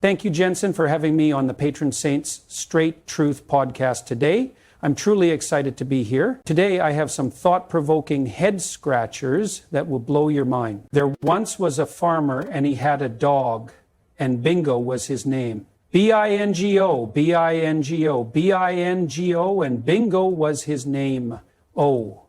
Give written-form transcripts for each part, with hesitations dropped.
Thank you, Jensen, for having me on the Patron Saints Straight Truth podcast today. I'm truly excited to be here. Today, I have some thought-provoking head scratchers that will blow your mind. There once was a farmer and he had a dog, and Bingo was his name. B-I-N-G-O, B-I-N-G-O, B-I-N-G-O, and Bingo was his name. Oh.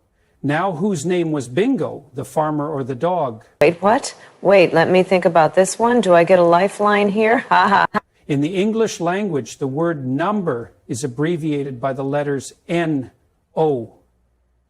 Now whose name was Bingo, the farmer or the dog? Wait, what? Wait, let me think about this one. Do I get a lifeline here? Ha ha. In the English language, the word number is abbreviated by the letters N-O,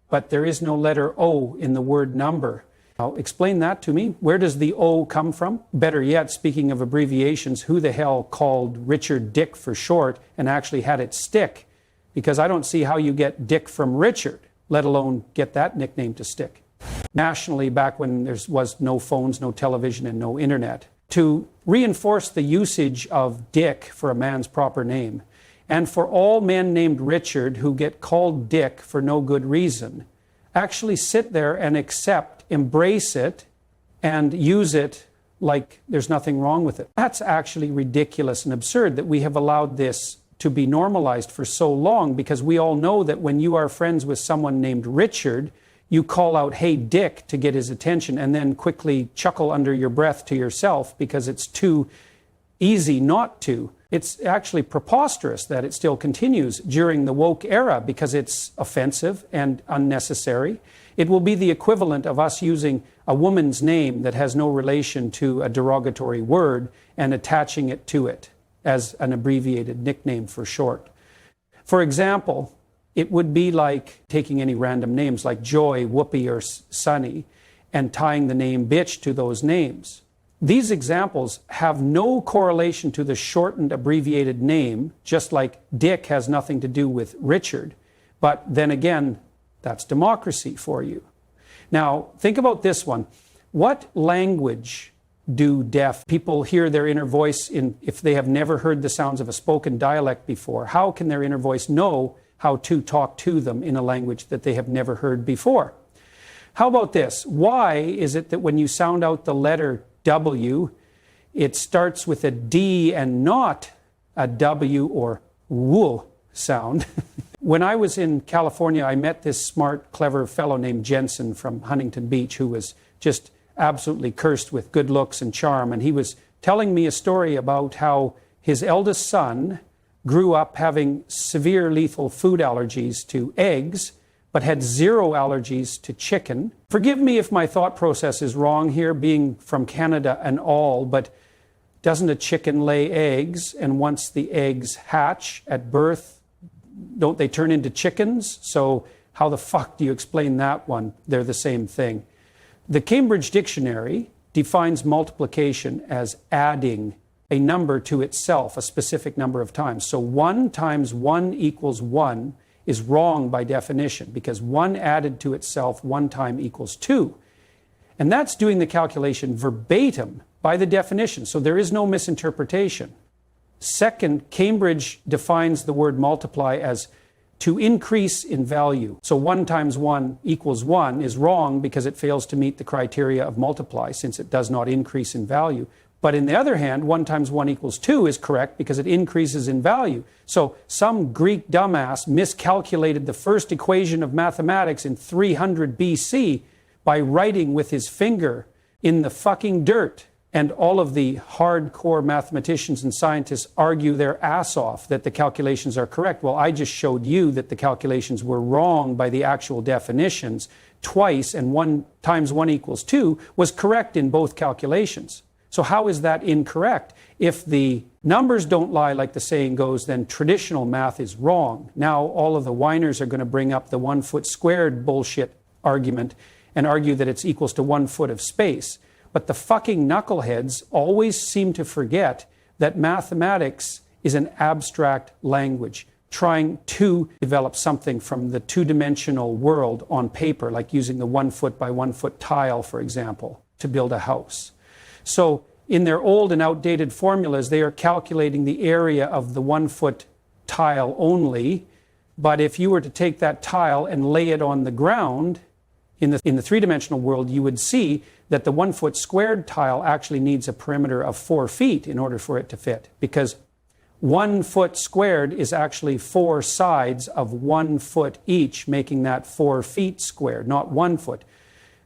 but there is no letter O in the word number. Now, explain that to me. Where does the O come from? Better yet, speaking of abbreviations, who the hell called Richard Dick for short and actually had it stick? Because I don't see how you get Dick from Richard, let alone get that nickname to stick. Nationally, back when there was no phones, no television, and no internet, to reinforce the usage of Dick for a man's proper name, and for all men named Richard who get called Dick for no good reason, actually sit there and accept, embrace it, and use it like there's nothing wrong with it. That's actually ridiculous and absurd that we have allowed this to be normalized for so long, because we all know that when you are friends with someone named Richard, you call out, "Hey, Dick," to get his attention, and then quickly chuckle under your breath to yourself because it's too easy not to. It's actually preposterous that it still continues during the woke era because it's offensive and unnecessary. It will be the equivalent of us using a woman's name that has no relation to a derogatory word and attaching it to it as an abbreviated nickname for short. For example, it would be like taking any random names like Joy, Whoopi, or Sunny and tying the name bitch to those names. These examples have no correlation to the shortened abbreviated name, just like Dick has nothing to do with Richard. But then again, that's democracy for you. Now, think about this one. What language do deaf people hear their inner voice in if they have never heard the sounds of a spoken dialect before? How can their inner voice know how to talk to them in a language that they have never heard before? How about this? Why is it that when you sound out the letter W, it starts with a D and not a W or W sound? When I was in California, I met this smart, clever fellow named Jensen from Huntington Beach who was just absolutely cursed with good looks and charm. And he was telling me a story about how his eldest son grew up having severe lethal food allergies to eggs, but had zero allergies to chicken. Forgive me if my thought process is wrong here, being from Canada and all, but doesn't a chicken lay eggs? And once the eggs hatch at birth, don't they turn into chickens? So how the fuck do you explain that one? They're the same thing. The Cambridge Dictionary defines multiplication as adding a number to itself a specific number of times. So 1 times 1 equals 1 is wrong by definition, because 1 added to itself 1 time equals 2. And that's doing the calculation verbatim by the definition, so there is no misinterpretation. Second, Cambridge defines the word multiply as to increase in value. So 1 times 1 equals 1 is wrong because it fails to meet the criteria of multiply, since it does not increase in value. But on the other hand, 1 times 1 equals 2 is correct because it increases in value. So some Greek dumbass miscalculated the first equation of mathematics in 300 BC by writing with his finger in the fucking dirt. And all of the hardcore mathematicians and scientists argue their ass off that the calculations are correct. Well, I just showed you that the calculations were wrong by the actual definitions twice, and 1 times 1 equals 2 was correct in both calculations. So how is that incorrect? If the numbers don't lie, like the saying goes, then traditional math is wrong. Now all of the whiners are going to bring up the 1 foot squared bullshit argument and argue that it's equals to 1 foot of space. But the fucking knuckleheads always seem to forget that mathematics is an abstract language, trying to develop something from the two-dimensional world on paper, like using the 1 foot by 1 foot tile, for example, to build a house. So in their old and outdated formulas, they are calculating the area of the 1 foot tile only. But if you were to take that tile and lay it on the ground, In the three-dimensional world, you would see that the 1 foot squared tile actually needs a perimeter of 4 feet in order for it to fit, because 1 foot squared is actually 4 sides of 1 foot each, making that 4 feet squared, not 1 foot.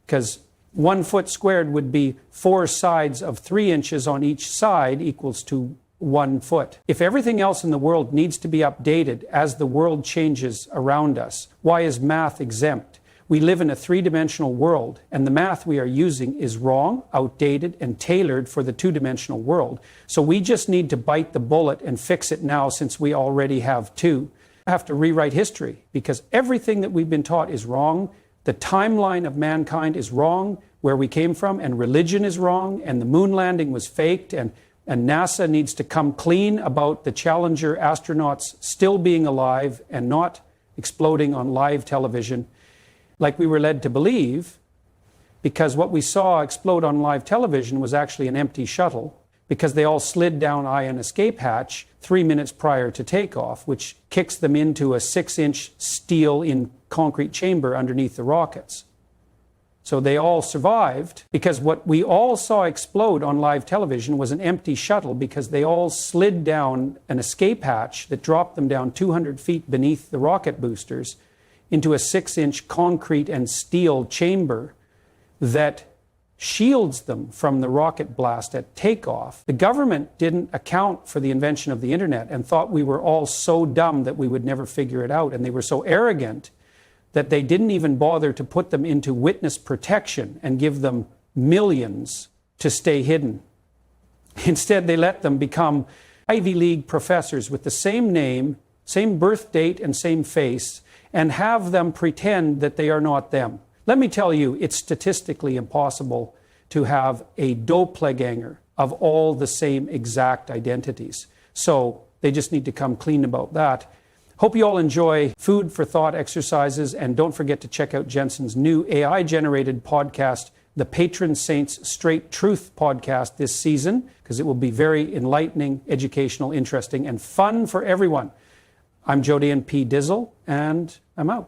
Because 1 foot squared would be 4 sides of 3 inches on each side equals to 1 foot. If everything else in the world needs to be updated as the world changes around us, why is math exempt? We live in a three-dimensional world, and the math we are using is wrong, outdated, and tailored for the two-dimensional world. So we just need to bite the bullet and fix it now, since we already have two. We have to rewrite history, because everything that we've been taught is wrong. The timeline of mankind is wrong, where we came from, and religion is wrong, and the moon landing was faked, and NASA needs to come clean about the Challenger astronauts still being alive and not exploding on live television like we were led to believe, because what we saw explode on live television was actually an empty shuttle, because they all slid down ion escape hatch 3 minutes prior to takeoff, which kicks them into a 6-inch steel in concrete chamber underneath the rockets. So they all survived, because what we all saw explode on live television was an empty shuttle, because they all slid down an escape hatch that dropped them down 200 feet beneath the rocket boosters into a 6-inch concrete and steel chamber that shields them from the rocket blast at takeoff. The government didn't account for the invention of the internet and thought we were all so dumb that we would never figure it out. And they were so arrogant that they didn't even bother to put them into witness protection and give them millions to stay hidden. Instead, they let them become Ivy League professors with the same name, same birth date, and same face, and have them pretend that they are not them. Let me tell you, it's statistically impossible to have a doppelganger of all the same exact identities. So they just need to come clean about that. Hope you all enjoy food for thought exercises, and don't forget to check out Jensen's new AI-generated podcast, the Patron Saints Straight Truth podcast, this season, because it will be very enlightening, educational, interesting, and fun for everyone. I'm JORDAiN P-Diddleson, and I'm out.